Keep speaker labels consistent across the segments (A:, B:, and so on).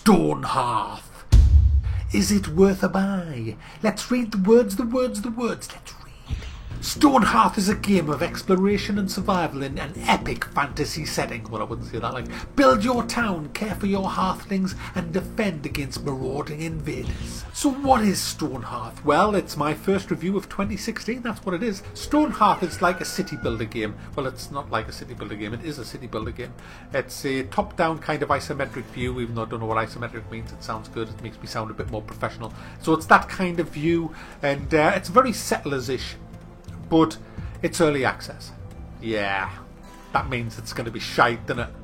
A: Stonehearth. Is it worth a buy? Let's read the words. Let's read. Stonehearth is a game of exploration and survival in an epic fantasy setting. Well, I wouldn't say that. Build your town, care for your hearthlings, and defend against marauding invaders. So what is Stonehearth? Well, it's my first review of 2016. That's what it is. Stonehearth is like a city builder game. Well, it's not like a city builder game. It is a city builder game. It's a top-down kind of isometric view, even though I don't know what isometric means. It sounds good. It makes me sound a bit more professional. So it's that kind of view, and it's very Settlers-ish. But it's early access. Yeah, that means it's going to be shite, doesn't it?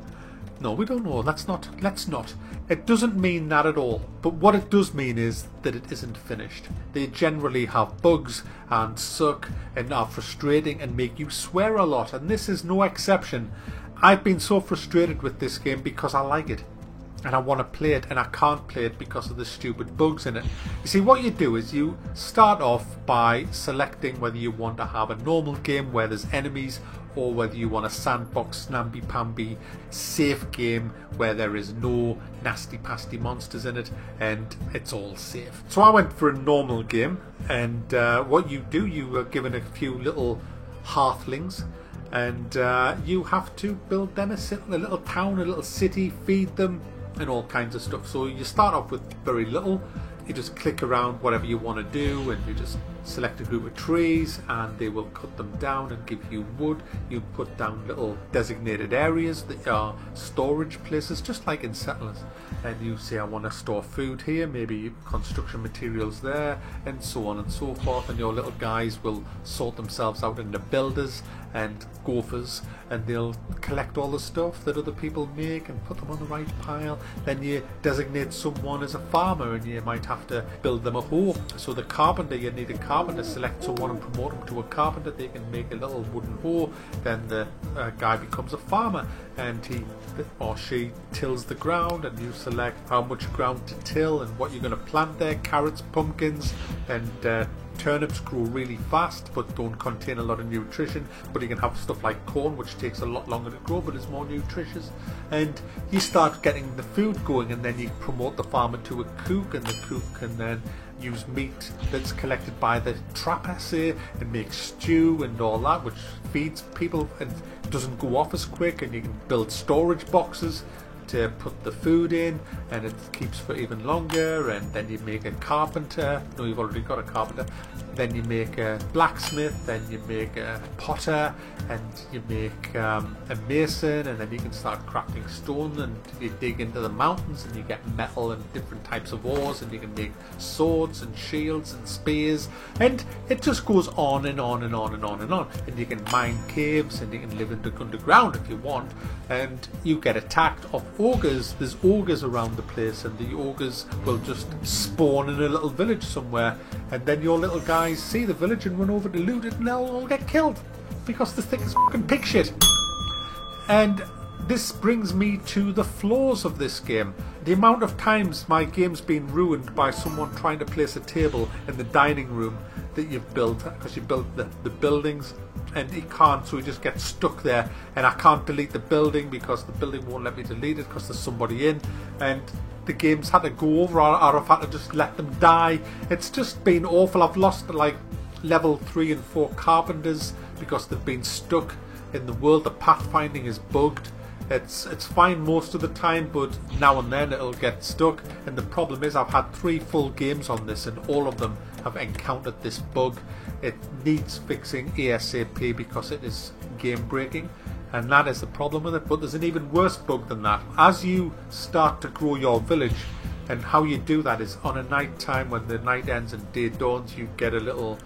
A: No, we don't know. Let's not. It doesn't mean that at all. But what it does mean is that it isn't finished. They generally have bugs and suck and are frustrating and make you swear a lot. And this is no exception. I've been so frustrated with this game because I like it. And I want to play it, and I can't play it because of the stupid bugs in it. You see, what you do is you start off by selecting whether you want to have a normal game where there's enemies, or whether you want a sandbox, namby-pamby, safe game where there is no nasty-pasty monsters in it, and it's all safe. So I went for a normal game, and what you do, you are given a few little hearthlings, and you have to build them a little town, a little city, feed them, and all kinds of stuff. So you start off with very little. You just click around whatever you want to do, and you just select a group of trees, and they will cut them down and give you wood. You put down little designated areas that are storage places, just like in Settlers, and you say, I want to store food here, maybe construction materials there, and so on and so forth. And your little guys will sort themselves out into builders and gophers, and they'll collect all the stuff that other people make and put them on the right pile. Then you designate someone as a farmer, and you might have to build them a hoe. So the carpenter, you need a carpenter, select someone and promote them to a carpenter. They can make a little wooden hoe. Then the guy becomes a farmer, and he or she tills the ground, and you select how much ground to till and what you're going to plant there. Carrots, pumpkins, and turnips grow really fast but don't contain a lot of nutrition, but you can have stuff like corn, which takes a lot longer to grow but is more nutritious. And you start getting the food going, and then you promote the farmer to a cook, and the cook can then use meat that's collected by the trapper, say, and make stew and all that, which feeds people and doesn't go off as quick. And you can build storage boxes to put the food in, and it keeps for even longer. And then you make a carpenter. No, you've already got a carpenter. Then you make a blacksmith, then you make a potter, and you make a mason, and then you can start crafting stone, and you dig into the mountains and you get metal and different types of ores, and you can make swords and shields and spears, and it just goes on and on and on and on and on. And you can mine caves, and you can live underground if you want, and you get attacked of ogres. There's ogres around the place, and the ogres will just spawn in a little village somewhere, and then your little guys see the village and run over to loot it, and they'll all get killed because this thing is fucking pig shit. And this brings me to the flaws of this game. The amount of times my game's been ruined by someone trying to place a table in the dining room that you've built, because you built the buildings, and he can't, so he just gets stuck there, and I can't delete the building because the building won't let me delete it because there's somebody in, and the game's had to go over, or I've had to just let them die. It's just been awful. I've lost like level 3 and 4 carpenters because they've been stuck in the world. The pathfinding is bugged. It's fine most of the time, but now and then it'll get stuck. And the problem is, I've had 3 full games on this, and all of them have encountered this bug. It needs fixing ASAP because it is game breaking, and that is the problem with it. But there's an even worse bug than that. As you start to grow your village, and how you do that is on a night time, when the night ends and day dawns, you get a little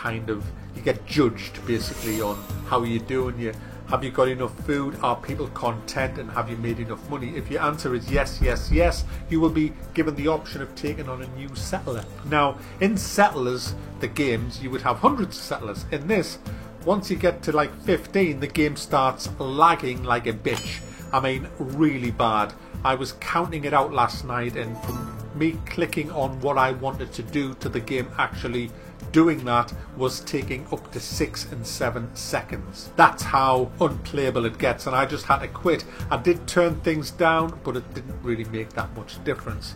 A: you get judged basically on how you're doing. Have you got enough food? Are people content? And have you made enough money? If your answer is yes, yes, yes, you will be given the option of taking on a new settler. Now, in Settlers, the games, you would have hundreds of settlers. In this, once you get to like 15, the game starts lagging like a bitch. I mean, really bad. I was counting it out last night, and from me clicking on what I wanted to do to the game actually doing that was taking up to 6 and 7 seconds. That's how unplayable it gets, and I just had to quit. I did turn things down, but it didn't really make that much difference.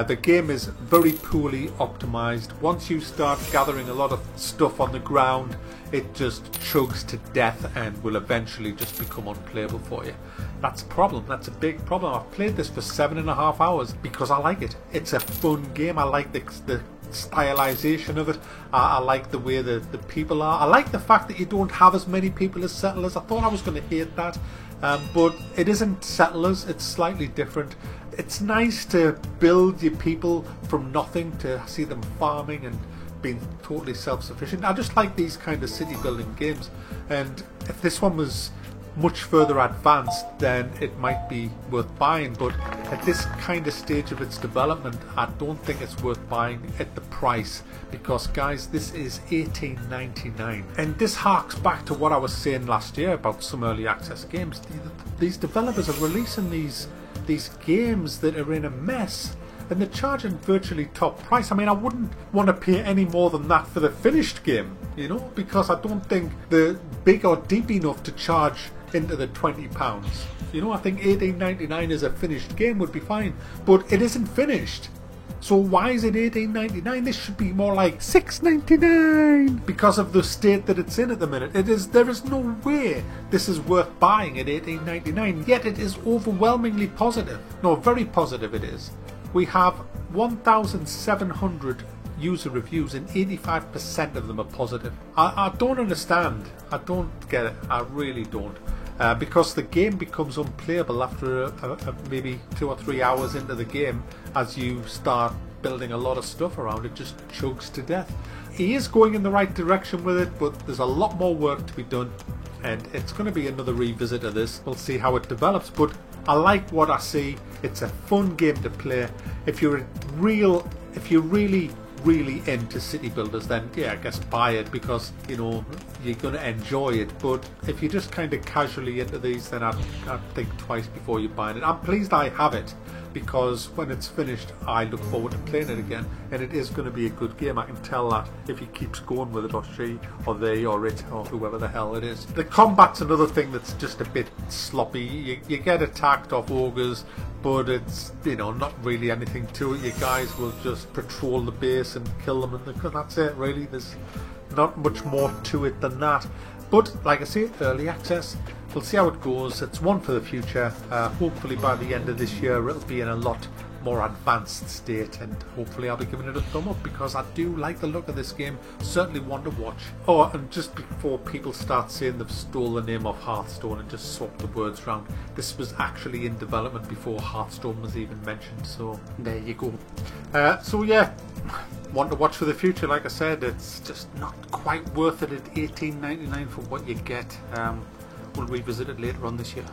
A: The game is very poorly optimized. Once you start gathering a lot of stuff on the ground, it just chugs to death and will eventually just become unplayable for you. That's a problem. That's a big problem. I've played this for 7.5 hours because I like it. It's a fun game. I like the stylization of it. I like the way the people are. I like the fact that you don't have as many people as Settlers. I thought I was going to hate that, but it isn't Settlers. It's slightly different. It's nice to build your people from nothing, to see them farming and being totally self-sufficient. I just like these kind of city building games, and if this one was much further advanced, then it might be worth buying, but at this kind of stage of its development, I don't think it's worth buying at the price, because guys, this is $18.99, and this harks back to what I was saying last year about some early access games. These developers are releasing these games that are in a mess, and they're charging virtually top price. I mean, I wouldn't want to pay any more than that for the finished game, you know, because I don't think they're big or deep enough to charge into the £20. You know, I think $18.99 as a finished game would be fine, but it isn't finished. So why is it $18.99? This should be more like $6.99 because of the state that it's in at the minute. There is no way this is worth buying at $18.99, yet it is overwhelmingly positive. No, very positive it is. We have 1,700 user reviews and 85% of them are positive. I don't understand. I don't get it. I really don't. Because the game becomes unplayable after maybe 2 or 3 hours into the game. As you start building a lot of stuff around, it just chugs to death. He is going in the right direction with it, but there's a lot more work to be done, and it's going to be another revisit of this. We'll see how it develops, but I like what I see. It's a fun game to play. If you're really into city builders, then yeah, I guess buy it, because you know you're going to enjoy it. But if you're just kind of casually into these, then I'd think twice before you buy it. I'm pleased I have it, because when it's finished I look forward to playing it again, and it is going to be a good game. I can tell that if he keeps going with it, or she or they or it or whoever the hell it is. The combat's another thing that's just a bit sloppy. You get attacked off ogres, but it's, you know, not really anything to it. You guys will just patrol the base and kill them, and that's it really. There's not much more to it than that. But like I say, early access, we'll see how it goes. It's one for the future. Hopefully by the end of this year it'll be in a lot more advanced state, and hopefully I'll be giving it a thumb up, because I do like the look of this game. Certainly one to watch. Oh, and just before people start saying they've stole the name of Hearthstone and just swapped the words around, this was actually in development before Hearthstone was even mentioned, so there you go. So yeah, one to watch for the future. Like I said, it's just not quite worth it at $18.99 for what you get. We'll revisit it later on this year.